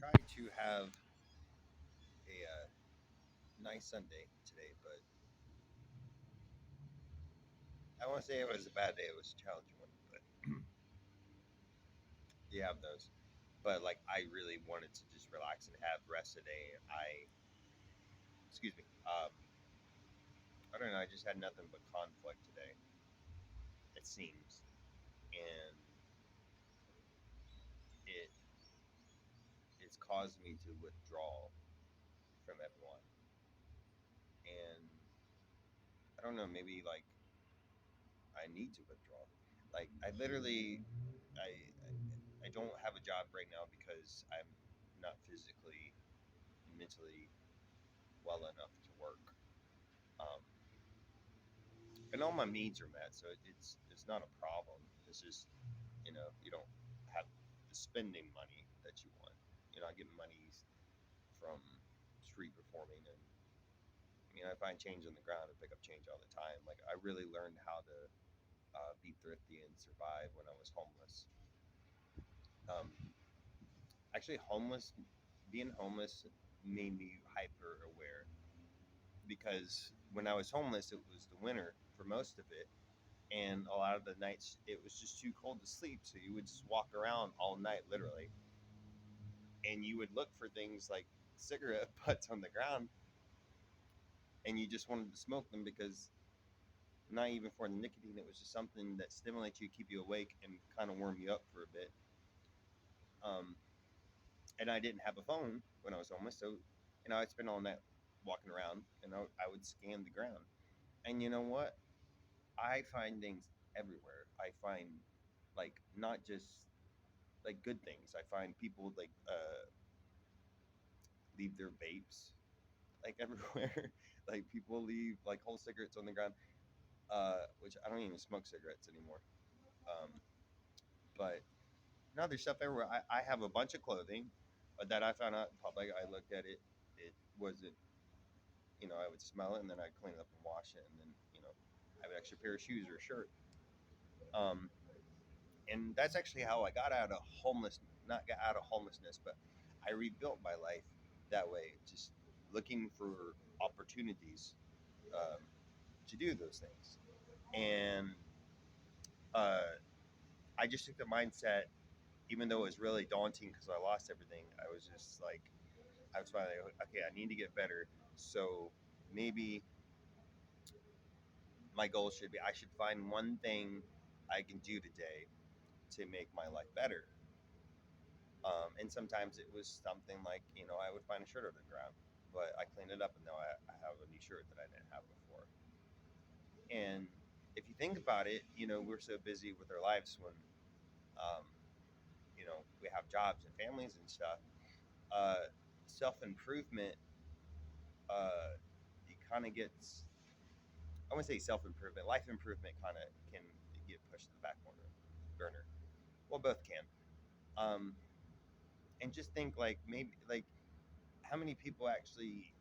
tried to have a nice Sunday today, but I want to say it was a bad day. It was a challenging one, but you have those. But like, I really wanted to just relax and have rest today. Excuse me. I don't know. I just had nothing but conflict today. It seems, and it it's caused me to withdraw from everyone. And I don't know. Maybe like I need to withdraw. Like I literally, I don't have a job right now because I'm not physically and mentally well enough to work. Um, and all my needs are met, so it's not a problem. It's just you don't have the spending money that you want. I get money from street performing, and I find change on the ground and pick up change all the time. Like I really learned how to be thrifty and survive when I was homeless. Um, Actually, being homeless made me hyper aware because when I was homeless, it was the winter for most of it, and a lot of the nights it was just too cold to sleep, so you would just walk around all night, literally, and you would look for things like cigarette butts on the ground, and you just wanted to smoke them because not even for the nicotine, it was just something that stimulates you, keep you awake, and kind of warm you up for a bit. Um, and I didn't have a phone when I was homeless, so I'd spend all night walking around, and I would scan the ground. And you know what? I find things everywhere. I find like not just like good things. I find people like leave their vapes like everywhere. Like people leave like whole cigarettes on the ground, which I don't even smoke cigarettes anymore. Um, but no, there's stuff everywhere. I have a bunch of clothing that I found out in public. I looked at it. It wasn't, I would smell it and then I'd clean it up and wash it and then, I have an extra pair of shoes or a shirt. Um, and that's actually how I got out of not got out of homelessness, but I rebuilt my life that way, just looking for opportunities um, to do those things. And uh, I just took the mindset, even though it was really daunting because I lost everything. I was just like, I was finally like, okay, I need to get better. So maybe my goal should be I should find one thing I can do today to make my life better. And sometimes it was something like, I would find a shirt on the ground, but I cleaned it up and now I have a new shirt that I didn't have before. And if you think about it, we're so busy with our lives when, um, we have jobs and families and stuff. Uh, Self improvement, it kind of gets, I want to say self improvement, life improvement kind of can get pushed to the back burner. Well, both can. Um, and just think like maybe like how many people actually,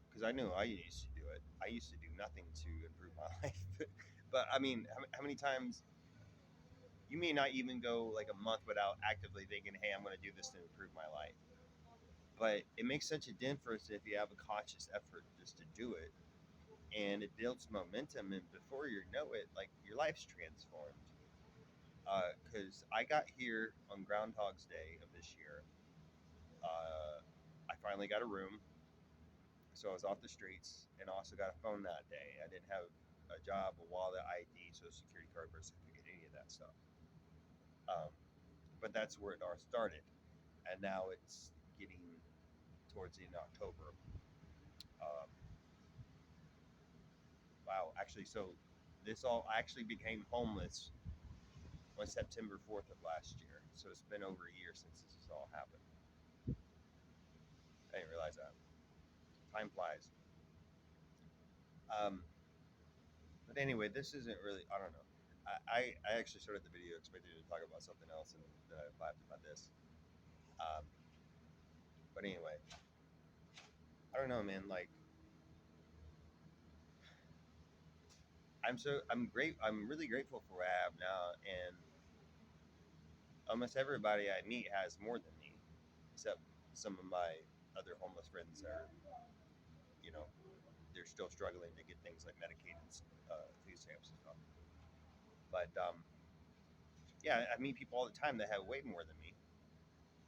because I know I used to do it. I used to do nothing to improve my life. But I mean, how many times you may not even go like a month without actively thinking, hey, I'm going to do this to improve my life. But it makes such a difference if you have a conscious effort just to do it. And it builds momentum. And before you know it, like your life's transformed. Because I got here on Groundhog's Day of this year. Uh, I finally got a room. So I was off the streets and also got a phone that day. I didn't have a job, a wallet, ID, social security card, birth certificate, any of that stuff. Um, but that's where it all started. And now it's getting towards the end of October. Um, wow, actually, so this all I actually became homeless on September 4th of last year. So it's been over a year since this has all happened. I didn't realize that. Time flies. Um, but anyway, this isn't really, I don't know. I actually started the video expecting to talk about something else and then I laughed about this. Um, but anyway, I don't know, man. Like, I'm really grateful for what I have now. And Almost everybody I meet has more than me, except some of my other homeless friends are, you know, they're still struggling to get things like Medicaid and food stamps and stuff. But yeah, I meet people all the time that have way more than me,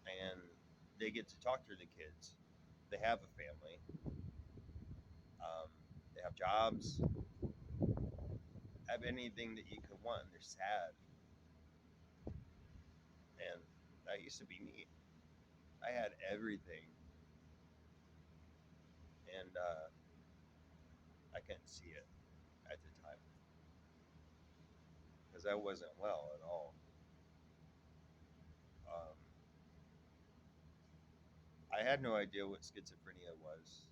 and they get to talk to the kids. They have a family. Um, they have jobs. Have anything that you could want. And they're sad, and that used to be me. I had everything, and I couldn't see it at the time because I wasn't well at all. Um, I had no idea what schizophrenia was,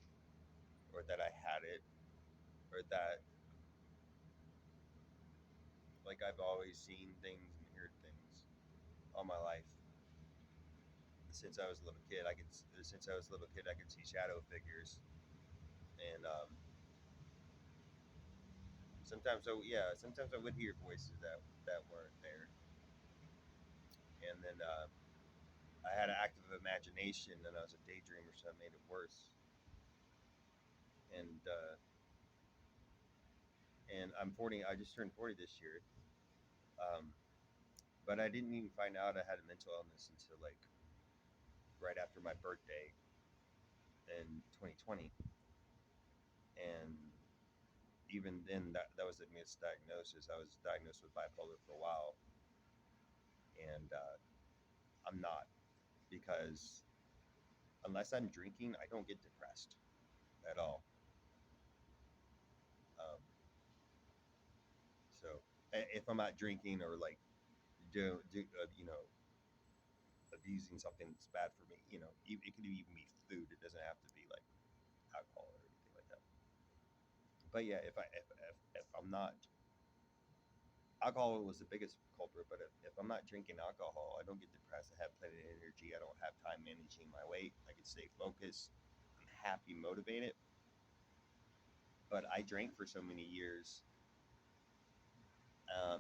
or that I had it, or that like I've always seen things and heard things all my life. Since I was a little kid, I could see shadow figures, and sometimes I would hear voices that weren't there, and then I had an active imagination, and I was a daydreamer, so I made it worse. And I'm 40. I just turned 40 this year, um, but I didn't even find out I had a mental illness until like right after my birthday in 2020, and even then that was a misdiagnosis. I was diagnosed with bipolar for a while, and I'm not, because unless I'm drinking, I don't get depressed at all. Um, so if I'm not drinking or like abusing something that's bad for me, it could even be food. It doesn't have to be like alcohol or anything like that. But yeah, if I'm not, alcohol was the biggest culprit. But if I'm not drinking alcohol, I don't get depressed. I have plenty of energy. I don't have time managing my weight. I can stay focused. I'm happy, motivated. But I drank for so many years,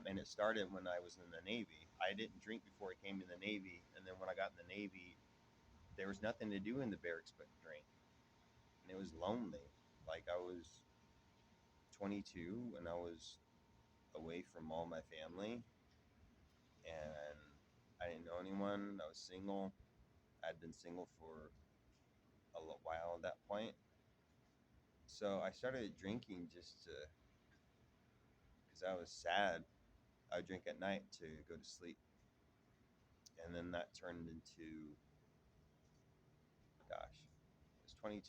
and it started when I was in the Navy. I didn't drink before I came in the Navy, and then when I got in the Navy, there was nothing to do in the barracks but drink, and it was lonely. Like I was 22 and I was away from all my family, and I didn't know anyone. I was single. I'd been single for a little while at that point. So I started drinking just to, because I was sad. I would drink at night to go to sleep. And then that turned into, gosh, I was 22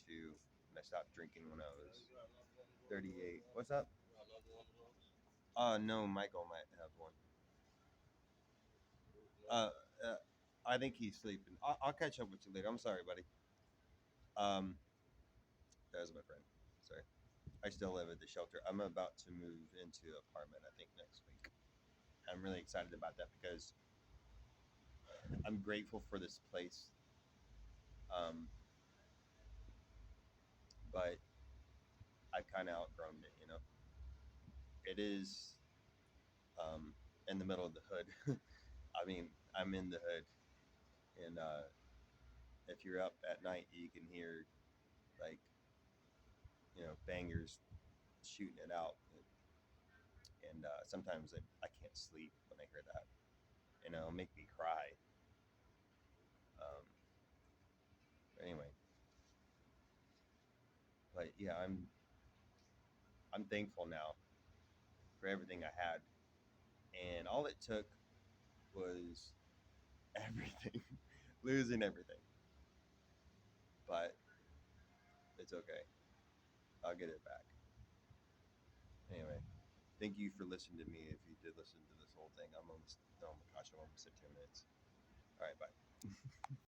and I stopped drinking when I was 38. What's up? No, Michael might have one. Uh, uh I think he's sleeping. I'll catch up with you later. I'm sorry, buddy. Um, that was my friend. Sorry. I still live at the shelter. I'm about to move into an apartment, I think, next week. I'm really excited about that because I'm grateful for this place. Um, but I've kind of outgrown it. It is um, in the middle of the hood. I mean, I'm in the hood, and if you're up at night, you can hear like bangers shooting it out, and sometimes I can't sleep when I hear that. It'll make me cry. Um, anyway, but yeah, I'm thankful now for everything I had, and all it took was everything, losing everything. But it's okay. I'll get it back. Anyway, thank you for listening to me. If you did listen to this whole thing, I'm almost, oh my gosh, I'm almost at 10 minutes. All right, bye.